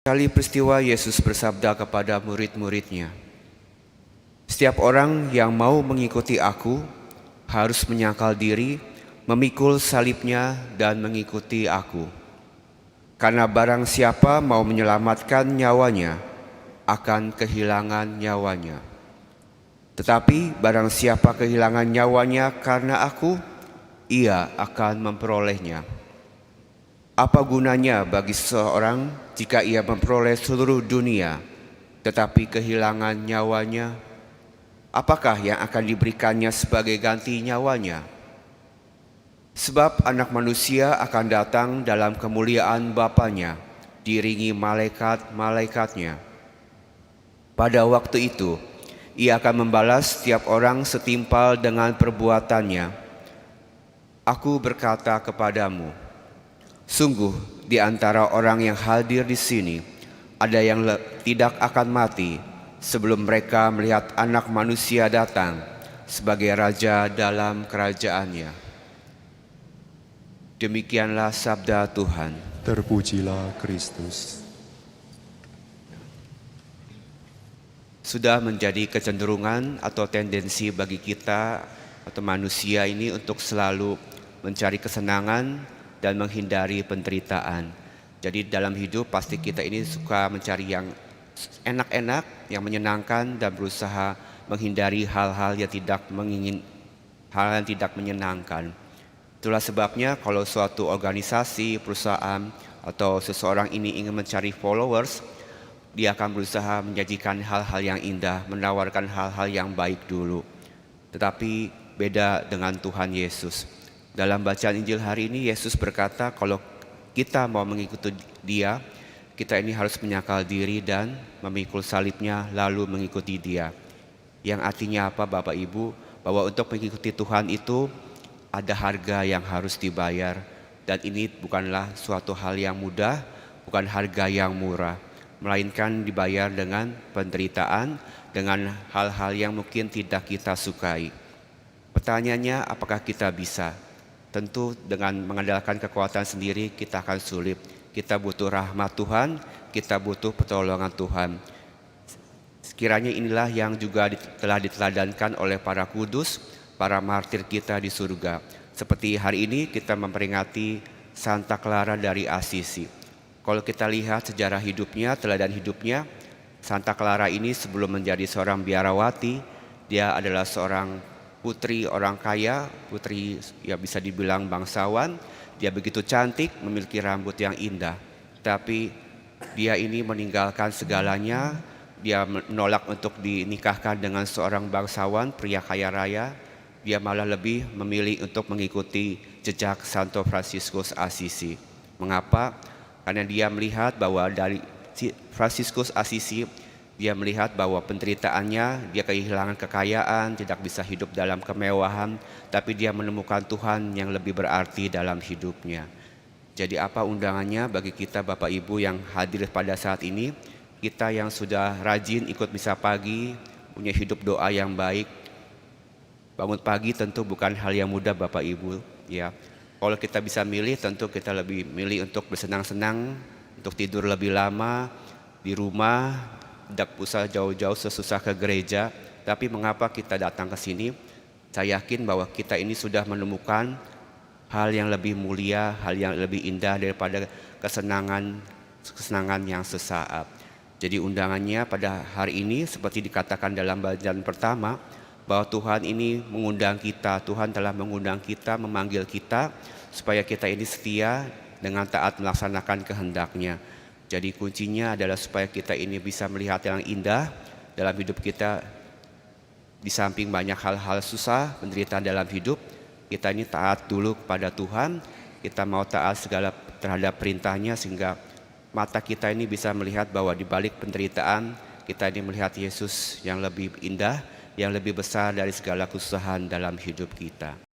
Kali peristiwa Yesus bersabda kepada murid-muridnya, "Setiap orang yang mau mengikuti aku harus menyangkal diri, memikul salibnya dan mengikuti aku. Karena barang siapa mau menyelamatkan nyawanya, akan kehilangan nyawanya. Tetapi barang siapa kehilangan nyawanya karena aku, ia akan memperolehnya. Apa gunanya bagi seseorang jika ia memperoleh seluruh dunia, tetapi kehilangan nyawanya? Apakah yang akan diberikannya sebagai ganti nyawanya? Sebab Anak Manusia akan datang dalam kemuliaan Bapanya, diiringi malaikat-malaikatnya. Pada waktu itu, ia akan membalas setiap orang setimpal dengan perbuatannya. Aku berkata kepadamu, sungguh di antara orang yang hadir di sini, ada yang tidak akan mati sebelum mereka melihat Anak Manusia datang sebagai Raja dalam kerajaannya." Demikianlah sabda Tuhan. Terpujilah Kristus. Sudah menjadi kecenderungan atau tendensi bagi kita atau manusia ini untuk selalu mencari kesenangan dan menghindari penderitaan. Jadi dalam hidup pasti kita ini suka mencari yang enak-enak, yang menyenangkan, dan berusaha menghindari hal-hal yang tidak menyenangkan. Itulah sebabnya kalau suatu organisasi, perusahaan, atau seseorang ini ingin mencari followers, dia akan berusaha menyajikan hal-hal yang indah, menawarkan hal-hal yang baik dulu. Tetapi beda dengan Tuhan Yesus. Dalam bacaan Injil hari ini, Yesus berkata kalau kita mau mengikuti Dia, kita ini harus menyangkal diri dan memikul salibnya lalu mengikuti Dia. Yang artinya apa, Bapak Ibu? Bahwa untuk mengikuti Tuhan itu ada harga yang harus dibayar, dan ini bukanlah suatu hal yang mudah, bukan harga yang murah, melainkan dibayar dengan penderitaan, dengan hal-hal yang mungkin tidak kita sukai. Pertanyaannya, apakah kita bisa? Tentu dengan mengandalkan kekuatan sendiri kita akan sulit. Kita butuh rahmat Tuhan, kita butuh pertolongan Tuhan. Sekiranya inilah yang juga telah diteladankan oleh para kudus, para martir kita di surga. Seperti hari ini kita memperingati Santa Clara dari Assisi. Kalau kita lihat sejarah hidupnya, teladan hidupnya, Santa Clara ini sebelum menjadi seorang biarawati, dia adalah seorang putri orang kaya, putri ya bisa dibilang bangsawan. Dia begitu cantik, memiliki rambut yang indah. Tapi dia ini meninggalkan segalanya, dia menolak untuk dinikahkan dengan seorang bangsawan, pria kaya raya. Dia malah lebih memilih untuk mengikuti jejak Santo Fransiskus Assisi. Mengapa? Karena dia melihat bahwa dari Fransiskus Assisi, dia melihat bahwa penderitaannya, dia kehilangan kekayaan, tidak bisa hidup dalam kemewahan, tapi dia menemukan Tuhan yang lebih berarti dalam hidupnya. Jadi apa undangannya bagi kita Bapak Ibu yang hadir pada saat ini? Kita yang sudah rajin ikut misa pagi, punya hidup doa yang baik. Bangun pagi tentu bukan hal yang mudah Bapak Ibu, ya. Kalau kita bisa milih, tentu kita lebih milih untuk bersenang-senang, untuk tidur lebih lama di rumah, tidak usah jauh-jauh sesusah ke gereja. Tapi mengapa kita datang ke sini? Saya yakin bahwa kita ini sudah menemukan hal yang lebih mulia, hal yang lebih indah daripada kesenangan yang sesaat. Jadi undangannya pada hari ini seperti dikatakan dalam bacaan pertama, bahwa Tuhan ini mengundang kita, Tuhan telah mengundang kita, memanggil kita supaya kita ini setia dengan taat melaksanakan kehendak-Nya. Jadi kuncinya adalah supaya kita ini bisa melihat yang indah dalam hidup kita. Di samping banyak hal-hal susah, penderitaan dalam hidup, kita ini taat dulu kepada Tuhan, kita mau taat segala terhadap perintah-Nya sehingga mata kita ini bisa melihat bahwa di balik penderitaan kita ini melihat Yesus yang lebih indah, yang lebih besar dari segala kesusahan dalam hidup kita.